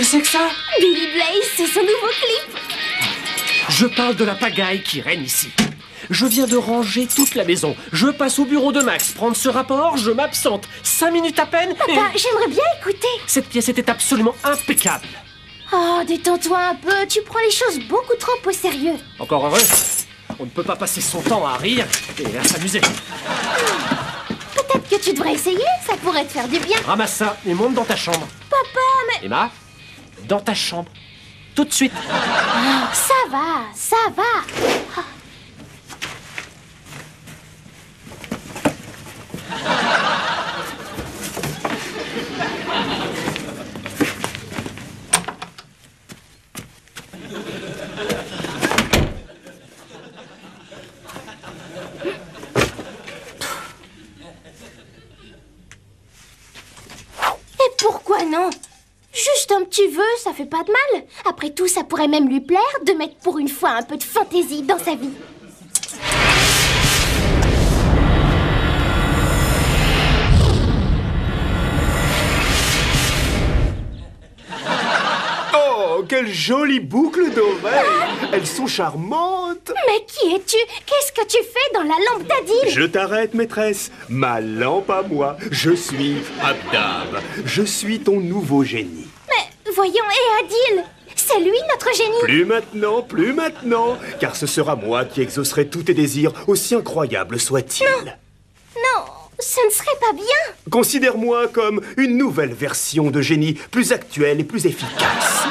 c'est que ça? Billy Blaze, c'est son nouveau clip. Je parle de la pagaille qui règne ici. Je viens de ranger toute la maison. Je passe au bureau de Max prendre ce rapport, je m'absente 5 minutes à peine. Papa, j'aimerais bien écouter. Cette pièce était absolument impeccable. Oh, détends-toi un peu, tu prends les choses beaucoup trop au sérieux. Encore heureux. On ne peut pas passer son temps à rire et à s'amuser. Peut-être que tu devrais essayer, ça pourrait te faire du bien. Ramasse ça et monte dans ta chambre. Papa, mais... Emma, dans ta chambre. Tout de suite. Oh, ça va. Oh. Et pourquoi non? Juste un petit vœu, ça fait pas de mal. Après tout, ça pourrait même lui plaire de mettre pour une fois un peu de fantaisie dans sa vie. Oh, quelle jolie boucle d'oreilles! Elles sont charmantes! Mais qui es-tu? Qu'est-ce que tu fais dans la lampe d'Adil? Je t'arrête, maîtresse. Ma lampe à moi. Je suis Abdab. Je suis ton nouveau génie. Mais voyons, et Adil? C'est lui notre génie? Plus maintenant, car ce sera moi qui exaucerai tous tes désirs, aussi incroyables soient-ils. Non, ce ne serait pas bien. Considère-moi comme une nouvelle version de génie, plus actuelle et plus efficace.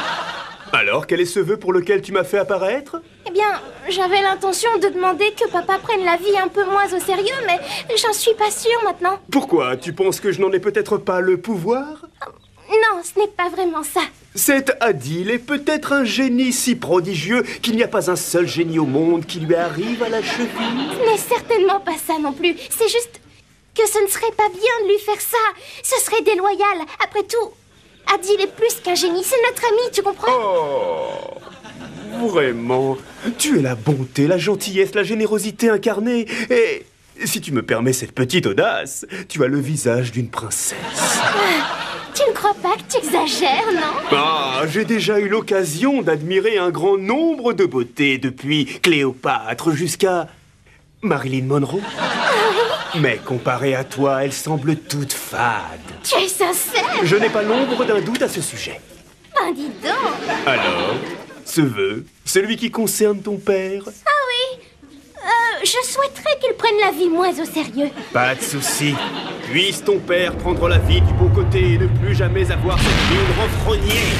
Alors, quel est ce vœu pour lequel tu m'as fait apparaître? Eh bien, j'avais l'intention de demander que papa prenne la vie un peu moins au sérieux, mais j'en suis pas sûre maintenant. Pourquoi? Tu penses que je n'en ai peut-être pas le pouvoir? Non, ce n'est pas vraiment ça. Cet Adil est peut-être un génie si prodigieux qu'il n'y a pas un seul génie au monde qui lui arrive à la cheville. Ce n'est certainement pas ça non plus. C'est juste que ce ne serait pas bien de lui faire ça. Ce serait déloyal. Après tout, Adil est plus qu'un génie. C'est notre ami, tu comprends? Oh, vraiment, tu es la bonté, la gentillesse, la générosité incarnée. Et si tu me permets cette petite audace, tu as le visage d'une princesse. Tu ne crois pas que tu exagères, non? Ah, j'ai déjà eu l'occasion d'admirer un grand nombre de beautés, depuis Cléopâtre jusqu'à Marilyn Monroe. Mais comparée à toi, elle semble toute fade. Tu es sincère? Je n'ai pas l'ombre d'un doute à ce sujet. Ben dis donc. Alors, ce vœu, celui qui concerne ton père? Ah oui. Je souhaiterais qu'il prenne la vie moins au sérieux. Pas de souci. Puisse ton père prendre la vie du bon côté et ne plus jamais avoir cette lune renfrognée.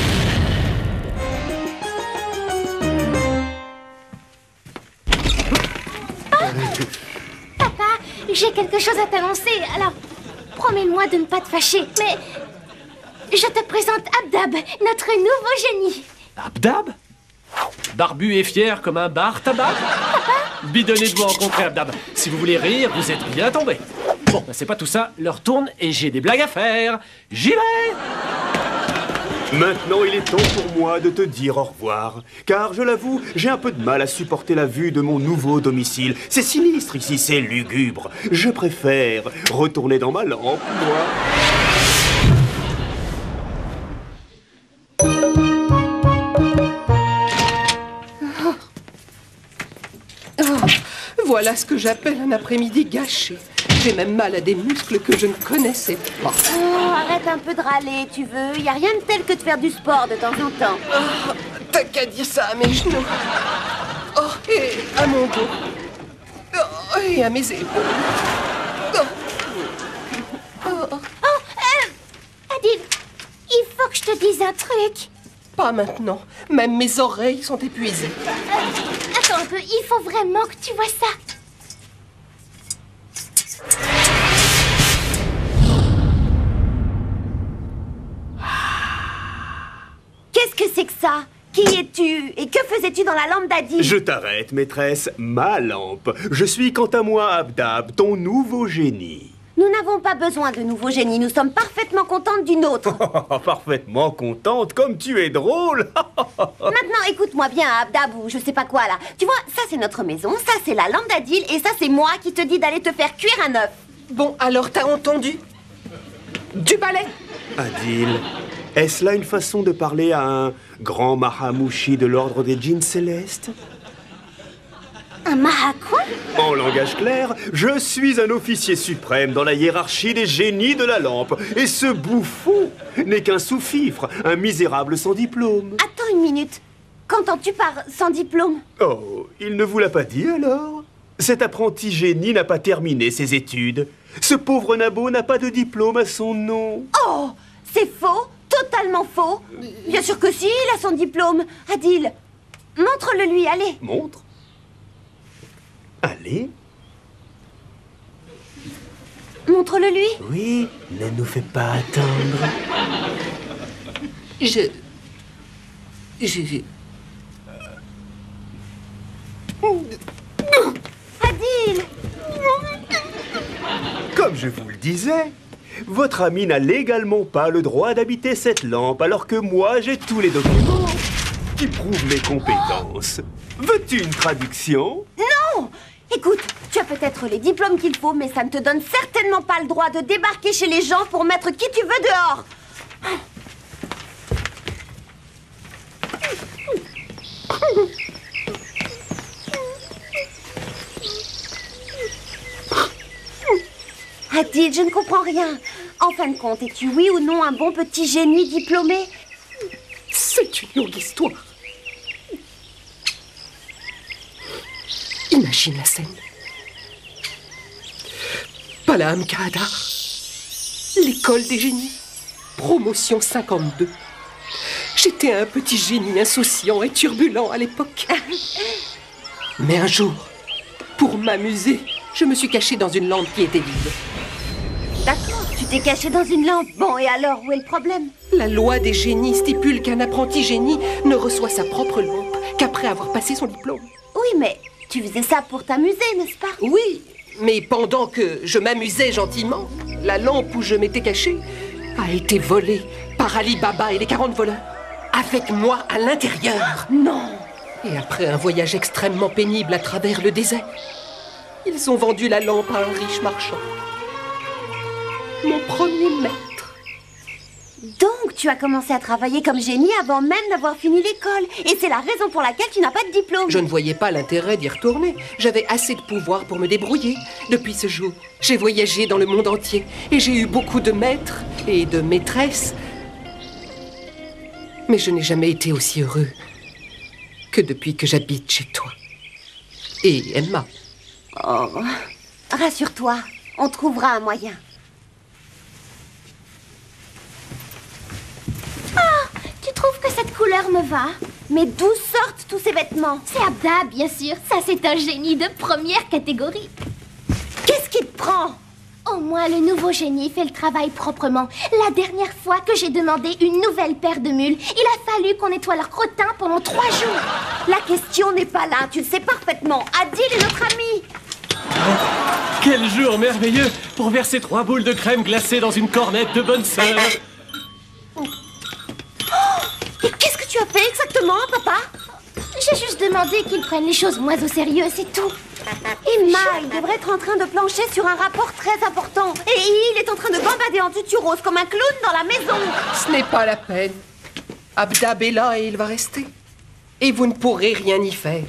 Papa, j'ai quelque chose à t'annoncer, alors promets-moi de ne pas te fâcher, mais je te présente Abdab, notre nouveau génie. Abdab? Barbu et fier comme un bar tabac? Bidonné de vous rencontrer, Abdab. Si vous voulez rire, vous êtes bien tombé. Bon, c'est pas tout ça, l'heure tourne et j'ai des blagues à faire. J'y vais! Maintenant, il est temps pour moi de te dire au revoir. Car, je l'avoue, j'ai un peu de mal à supporter la vue de mon nouveau domicile. C'est sinistre ici, c'est lugubre. Je préfère retourner dans ma lampe, moi. Voilà ce que j'appelle un après-midi gâché. J'ai même mal à des muscles que je ne connaissais pas. Oh, arrête un peu de râler, tu veux. Il n'y a rien de tel que de faire du sport de temps en temps. Oh, t'as qu'à dire ça à mes genoux. Oh, et à mon dos. Oh, et à mes épaules. Adil, il faut que je te dise un truc. Pas maintenant. Même mes oreilles sont épuisées. Attends un peu, il faut vraiment que tu vois ça. Qu'est-ce que c'est que ça? Qui es-tu? Et que faisais-tu dans la lampe d'Adil? Je t'arrête, maîtresse, ma lampe. Je suis quant à moi Abdab, ton nouveau génie. Nous n'avons pas besoin de nouveaux génies, nous sommes parfaitement contentes du nôtre. Parfaitement contente, comme tu es drôle. Maintenant, écoute-moi bien, Abdab, ou je sais pas quoi, là. Tu vois, ça c'est notre maison, ça c'est la lampe d'Adil, et ça c'est moi qui te dis d'aller te faire cuire un œuf. Bon, alors t'as entendu? Du balai. Adil, Est-ce là une façon de parler à un grand Mahamouchi de l'ordre des djinns célestes? Un maha quoi? En langage clair, je suis un officier suprême dans la hiérarchie des génies de la lampe. Et ce bouffon n'est qu'un sous-fifre, un misérable sans diplôme. Attends une minute. Qu'entends-tu par sans diplôme? Oh, il ne vous l'a pas dit alors? Cet apprenti génie n'a pas terminé ses études. Ce pauvre Nabo n'a pas de diplôme à son nom. Oh, c'est faux, totalement faux. Bien sûr que si, il a son diplôme. Adil, montre-le lui, allez. Montre. Allez. Montre-le lui. Oui, ne nous fais pas attendre. Adil. Comme je vous le disais, votre ami n'a légalement pas le droit d'habiter cette lampe, alors que moi, j'ai tous les documents qui prouvent mes compétences. Veux-tu une traduction? Non! Écoute, tu as peut-être les diplômes qu'il faut, mais ça ne te donne certainement pas le droit de débarquer chez les gens pour mettre qui tu veux dehors. Adil, je ne comprends rien. En fin de compte, es-tu oui ou non un bon petit génie diplômé? C'est une longue histoire. Imagine la scène. Palam Kahadar, l'école des génies, promotion 52. J'étais un petit génie insouciant et turbulent à l'époque. Mais un jour, pour m'amuser, je me suis caché dans une lampe qui était vide. D'accord, tu t'es caché dans une lampe. Bon, et alors, où est le problème? La loi des génies stipule qu'un apprenti génie ne reçoit sa propre lampe qu'après avoir passé son diplôme. Oui, mais tu faisais ça pour t'amuser, n'est-ce pas? Oui, mais pendant que je m'amusais gentiment, la lampe où je m'étais caché a été volée par Ali Baba et les 40 voleurs, avec moi à l'intérieur. Non. Et après un voyage extrêmement pénible à travers le désert, ils ont vendu la lampe à un riche marchand. Mon premier maître. Donc, tu as commencé à travailler comme génie avant même d'avoir fini l'école. Et c'est la raison pour laquelle tu n'as pas de diplôme. Je ne voyais pas l'intérêt d'y retourner. J'avais assez de pouvoir pour me débrouiller. Depuis ce jour, j'ai voyagé dans le monde entier. Et j'ai eu beaucoup de maîtres et de maîtresses. Mais je n'ai jamais été aussi heureux que depuis que j'habite chez toi. Et Emma. Oh, rassure-toi, on trouvera un moyen. Ah, tu trouves que cette couleur me va? Mais d'où sortent tous ces vêtements? C'est Abda, bien sûr. Ça, c'est un génie de première catégorie. Qu'est-ce qui te prend? Au moins, le nouveau génie fait le travail proprement. La dernière fois que j'ai demandé une nouvelle paire de mules, il a fallu qu'on nettoie leurs crottins pendant 3 jours. La question n'est pas là, tu le sais parfaitement. Adil est notre ami. Quel jour merveilleux pour verser 3 boules de crème glacée dans une cornette de bonne sœur. Et qu'est-ce que tu as fait exactement, papa? J'ai juste demandé qu'ils prennent les choses moins au sérieux, c'est tout. Emma, il devrait être en train de plancher sur un rapport très important. Et il est en train de gambader en tutu rose comme un clown dans la maison. Ce n'est pas la peine. Abdab est là et il va rester. Et vous ne pourrez rien y faire.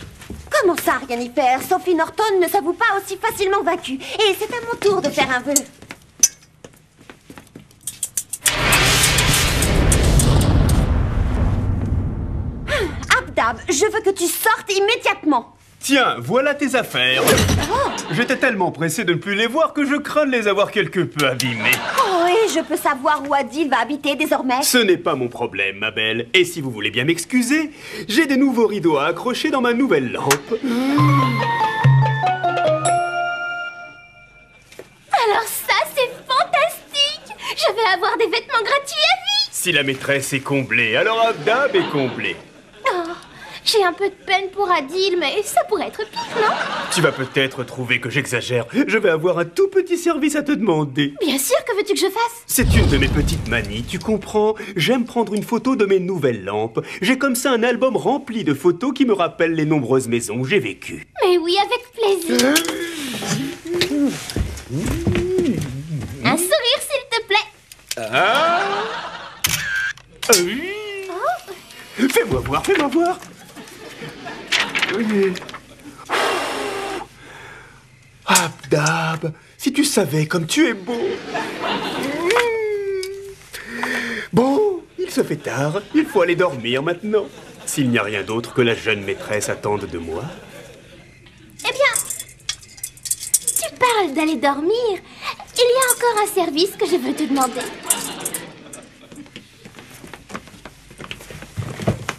Comment ça, rien y faire? Sophie Norton ne s'avoue pas aussi facilement vaincue. Et c'est à mon tour de faire un vœu. Abdab, je veux que tu sortes immédiatement. Tiens, voilà tes affaires. J'étais tellement pressé de ne plus les voir que je crains de les avoir quelque peu abîmées. Oh, et je peux savoir où Adil va habiter désormais? Ce n'est pas mon problème, ma belle. Et si vous voulez bien m'excuser, j'ai des nouveaux rideaux à accrocher dans ma nouvelle lampe. Alors ça, c'est fantastique! Je vais avoir des vêtements gratuits à vie! Si la maîtresse est comblée, alors Abdab est comblé. Oh, j'ai un peu de peine pour Adil, mais ça pourrait être pire, non? Tu vas peut-être trouver que j'exagère. Je vais avoir un tout petit service à te demander. Bien sûr, que veux-tu que je fasse? C'est une de mes petites manies, tu comprends? J'aime prendre une photo de mes nouvelles lampes. J'ai comme ça un album rempli de photos qui me rappellent les nombreuses maisons où j'ai vécu. Mais oui, avec plaisir. Un sourire, s'il te plaît. Ah! Oui. Fais-moi voir, fais-moi voir. Oui. Abdab, si tu savais comme tu es beau. Bon, il se fait tard, il faut aller dormir maintenant. S'il n'y a rien d'autre que la jeune maîtresse attende de moi. Eh bien, tu parles d'aller dormir. Il y a encore un service que je veux te demander.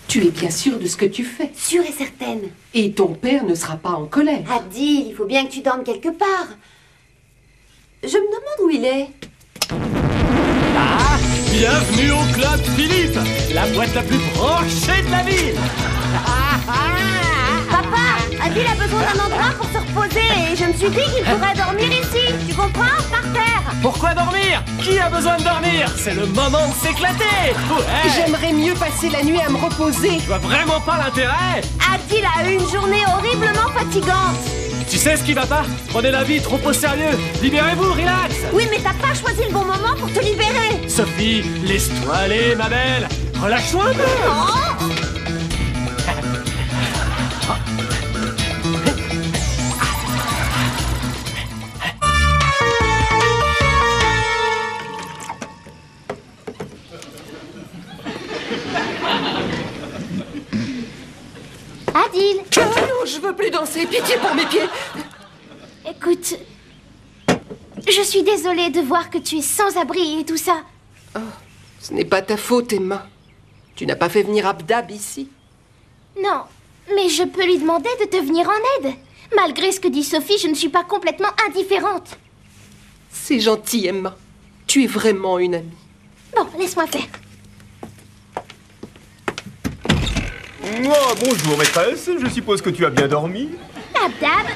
Tu es bien sûre de ce que tu fais. Sûre et certaine. Et ton père ne sera pas en colère. Adil, il faut bien que tu dormes quelque part. Je me demande où il est. Ah, bienvenue au Club Philippe, la boîte la plus branchée de la ville. Papa, Adil a besoin d'un endroit pour se reposer et je me suis dit qu'il pourrait dormir ici. Tu comprends? Par terre. Pourquoi dormir? Qui a besoin de dormir? C'est le moment de s'éclater. Ouais. J'aimerais mieux passer la nuit à me reposer. Je vois vraiment pas l'intérêt. Adil a eu une journée horriblement fatigante. Tu sais ce qui va pas? Prenez la vie trop au sérieux. Libérez-vous, relax. Oui, mais t'as pas choisi le bon moment pour te libérer. Sophie, laisse-toi aller, ma belle. Relâche-toi un peu. Oh. Adil, Non, je veux plus danser. Pitié pour mes pieds. écoute, je suis désolée de voir que tu es sans abri et tout ça. Ce n'est pas ta faute, Emma. Tu n'as pas fait venir Abdab ici. Non, mais je peux lui demander de te venir en aide. Malgré ce que dit Sophie, je ne suis pas complètement indifférente. C'est gentil, Emma. Tu es vraiment une amie. Bon, laisse-moi faire. Oh, bonjour maîtresse, je suppose que tu as bien dormi. Abdab,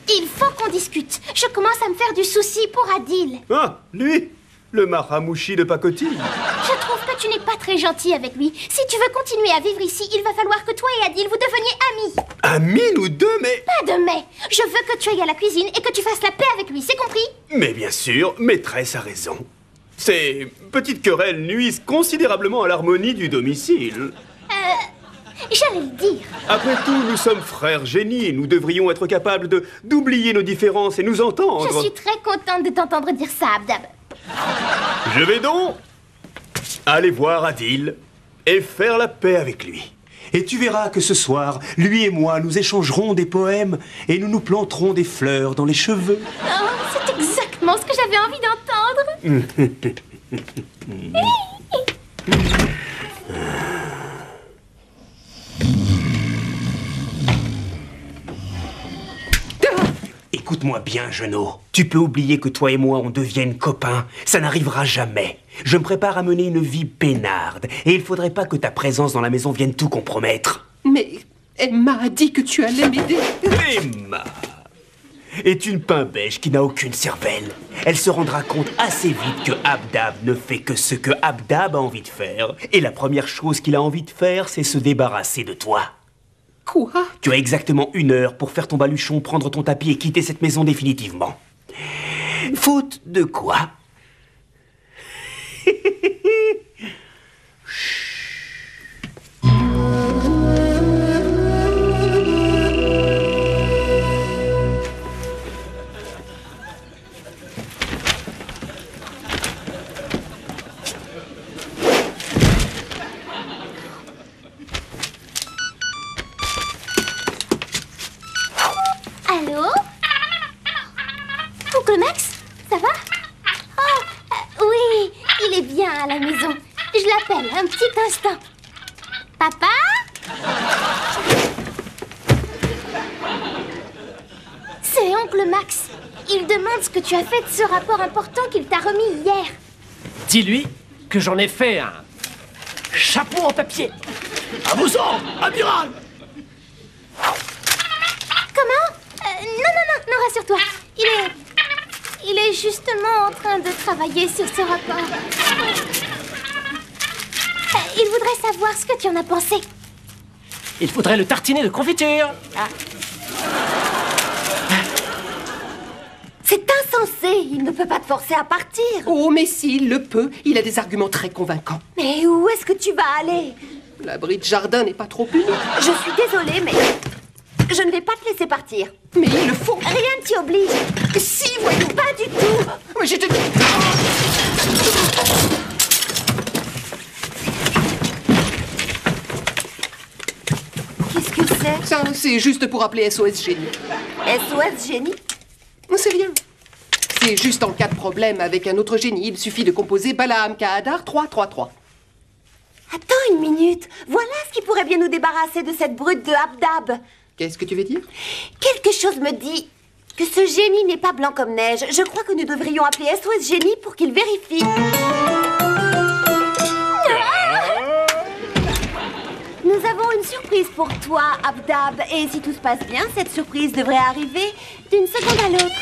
il faut qu'on discute. Je commence à me faire du souci pour Adil. Ah, lui, le Mahamouchi de pacotille. Je trouve que tu n'es pas très gentil avec lui. Si tu veux continuer à vivre ici, il va falloir que toi et Adil, vous deveniez amis. Amis, nous deux, mais... Pas de mais. Je veux que tu ailles à la cuisine et que tu fasses la paix avec lui, c'est compris? Mais bien sûr, maîtresse a raison. Ces petites querelles nuisent considérablement à l'harmonie du domicile. J'allais le dire. Après tout, nous sommes frères génies. Nous devrions être capables d'oublier nos différences et nous entendre. Je suis très contente de t'entendre dire ça, Abdab. Je vais donc aller voir Adil et faire la paix avec lui. Et tu verras que ce soir, lui et moi, nous échangerons des poèmes et nous nous planterons des fleurs dans les cheveux. Oh, c'est exactement ce que j'avais envie d'entendre. Écoute-moi bien, Jeannot. Tu peux oublier que toi et moi, on devienne copains. Ça n'arrivera jamais. Je me prépare à mener une vie peinarde. Et il faudrait pas que ta présence dans la maison vienne tout compromettre. Mais Emma a dit que tu allais m'aider. Emma est une pain-bêche qui n'a aucune cervelle. Elle se rendra compte assez vite que Abdab ne fait que ce que Abdab a envie de faire. Et la première chose qu'il a envie de faire, c'est se débarrasser de toi. Quoi? Tu as exactement 1 heure pour faire ton baluchon, prendre ton tapis et quitter cette maison définitivement. Faute de quoi? Allô? Oncle Max? Ça va? Oh, oui, il est bien à la maison. Je l'appelle un petit instant. Papa? C'est Oncle Max. Il demande ce que tu as fait de ce rapport important qu'il t'a remis hier. Dis-lui que j'en ai fait un chapeau en papier. À vos ordres, amiral. Comment? Non, rassure-toi. Il est justement en train de travailler sur ce rapport. Il voudrait savoir ce que tu en as pensé. Il faudrait le tartiner de confiture. C'est insensé. Il ne peut pas te forcer à partir. Oh, mais s'il le peut, il a des arguments très convaincants. Mais où est-ce que tu vas aller? L'abri de jardin n'est pas trop puni. Je suis désolée, mais je ne vais pas te laisser partir. Mais il le faut. Rien ne t'y oblige. Si, voyons. Pas du tout. Mais je te... Qu'est-ce que c'est? Ça, c'est juste pour appeler SOS Génie. SOS Génie? C'est rien. C'est juste en cas de problème avec un autre génie, il suffit de composer Balaam Kahadar 333. Attends une minute. Voilà ce qui pourrait bien nous débarrasser de cette brute de Abdab. Qu'est-ce que tu veux dire? Quelque chose me dit que ce génie n'est pas blanc comme neige. Je crois que nous devrions appeler SOS Génie pour qu'il vérifie. Nous avons une surprise pour toi, Abdab. Et si tout se passe bien, cette surprise devrait arriver d'une seconde à l'autre.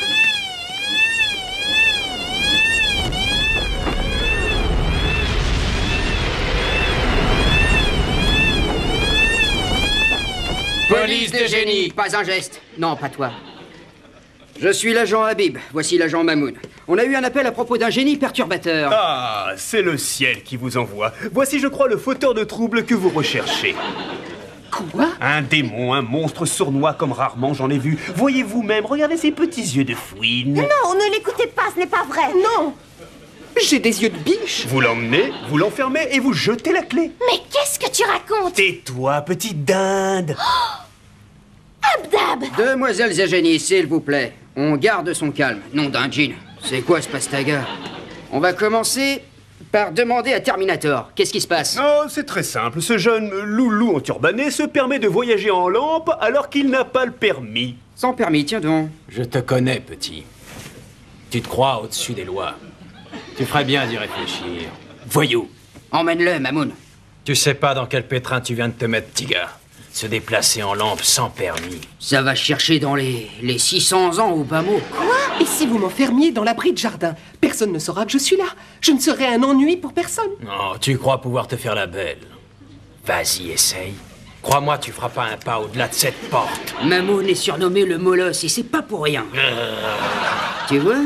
Police de génie, pas un geste. Non, pas toi. Je suis l'agent Habib, voici l'agent Mamoun. On a eu un appel à propos d'un génie perturbateur. Ah, c'est le ciel qui vous envoie. Voici, je crois, le fauteur de troubles que vous recherchez. Quoi? Un démon, un monstre sournois comme rarement j'en ai vu. Voyez vous-même, regardez ses petits yeux de fouine. Non, ne l'écoutez pas, ce n'est pas vrai. Non! J'ai des yeux de biche. Vous l'emmenez, vous l'enfermez et vous jetez la clé. Mais qu'est-ce que tu racontes? Tais-toi, petite dinde. Abdab! Demoiselles et génies, s'il vous plaît, on garde son calme. Nom d'un djinn. C'est quoi ce pastaga? On va commencer par demander à Terminator. Qu'est-ce qui se passe? Oh, c'est très simple. Ce jeune loulou en turbané se permet de voyager en lampe alors qu'il n'a pas le permis. Sans permis, tiens donc. Je te connais, petit. Tu te crois au-dessus des lois. Tu ferais bien d'y réfléchir. Voyou! Emmène-le, Mamoun. Tu sais pas dans quel pétrin tu viens de te mettre, petit gars. Se déplacer en lampe sans permis. Ça va chercher dans les 600 ans au bas mot. Et si vous m'enfermiez dans l'abri de jardin? Personne ne saura que je suis là. Je ne serai un ennui pour personne. Non, tu crois pouvoir te faire la belle. Vas-y, essaye. Crois-moi, tu feras pas un pas au-delà de cette porte. Mamoun est surnommé le Molosse et c'est pas pour rien. Tu vois?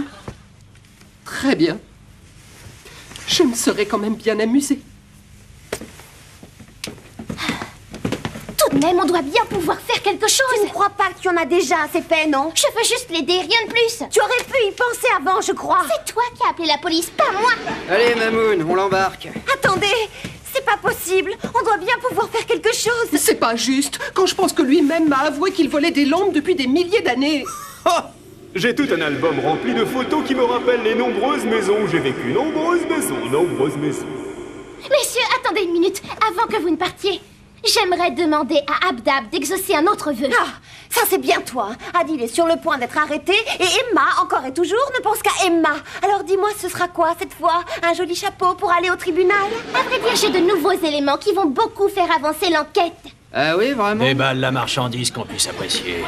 Très bien. Je me serais quand même bien amusé. Tout de même, on doit bien pouvoir faire quelque Tu chose. ne crois pas que tu en as déjà assez fait, non? Je veux juste l'aider, rien de plus. Tu aurais pu y penser avant, je crois. C'est toi qui as appelé la police, pas moi. Allez, Mamoun, on l'embarque. Attendez, c'est pas possible. On doit bien pouvoir faire quelque chose. C'est pas juste, quand je pense que lui-même m'a avoué qu'il volait des lampes depuis des milliers d'années. Ah! J'ai tout un album rempli de photos qui me rappellent les nombreuses maisons où j'ai vécu. Nombreuses maisons, nombreuses maisons. Messieurs, attendez une minute, avant que vous ne partiez. J'aimerais demander à Abdab d'exaucer un autre vœu. Ah, ça c'est bien toi. Adil est sur le point d'être arrêté et Emma, encore et toujours, ne pense qu'à Emma. Alors dis-moi, ce sera quoi cette fois? Un joli chapeau pour aller au tribunal? À vrai dire, j'ai de nouveaux éléments qui vont beaucoup faire avancer l'enquête. Ah oui, vraiment? Déballe la marchandise qu'on puisse apprécier.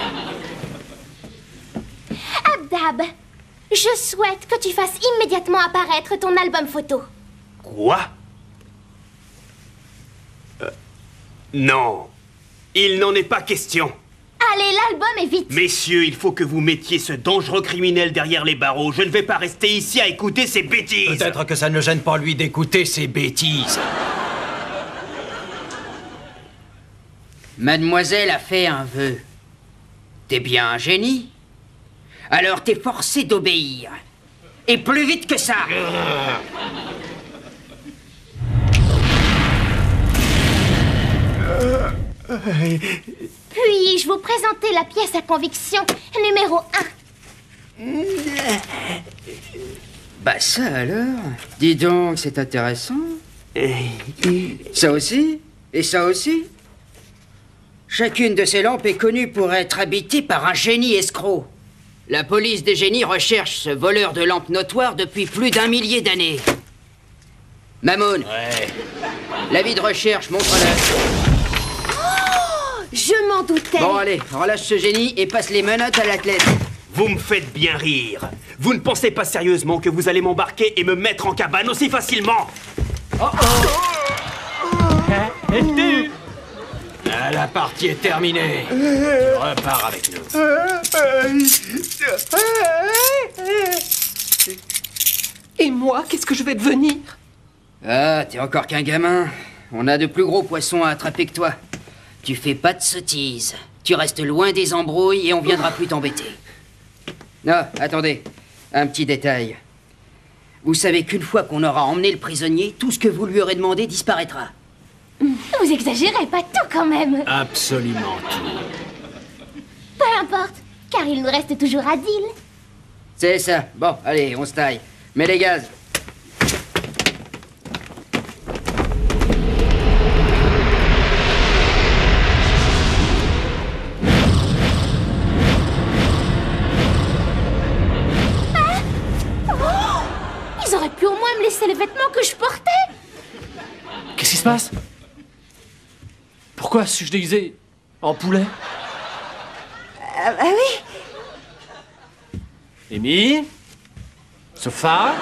Abdab, je souhaite que tu fasses immédiatement apparaître ton album photo. Quoi? Non. Il n'en est pas question. Allez, l'album est vite. Messieurs, il faut que vous mettiez ce dangereux criminel derrière les barreaux. Je ne vais pas rester ici à écouter ces bêtises. Peut-être que ça ne gêne pas lui d'écouter ces bêtises. Mademoiselle a fait un vœu. T'es bien un génie? Alors t'es forcé d'obéir. Et plus vite que ça. Puis-je vous présenter la pièce à conviction numéro 1? Bah ça alors. Dis donc, c'est intéressant. Ça aussi? Et ça aussi? Chacune de ces lampes est connue pour être habitée par un génie escroc. La police des génies recherche ce voleur de lampes notoire depuis plus d'1 millier d'années. Mamoun, Ouais. l'avis de recherche, montre-le. Je m'en doutais. Bon allez, relâche ce génie et passe les menottes à l'athlète. Vous me faites bien rire. Vous ne pensez pas sérieusement que vous allez m'embarquer et me mettre en cabane aussi facilement? Ah, la partie est terminée. Tu repars avec nous. Et moi, qu'est-ce que je vais devenir? Ah, t'es encore qu'un gamin. On a de plus gros poissons à attraper que toi. Tu fais pas de sottises. Tu restes loin des embrouilles et on viendra plus t'embêter. Non, attendez. Un petit détail. Vous savez qu'une fois qu'on aura emmené le prisonnier, tout ce que vous lui aurez demandé disparaîtra. Vous exagérez pas tout quand même. Absolument tout. Peu importe, car il nous reste toujours Adil. C'est ça. Bon, allez, on se taille. Mets les gaz. Ils auraient pu au moins me laisser les vêtements que je portais. Qu'est-ce qui se passe? Pourquoi suis-je déguisé en poulet? Ah oui. Amy? Sofa?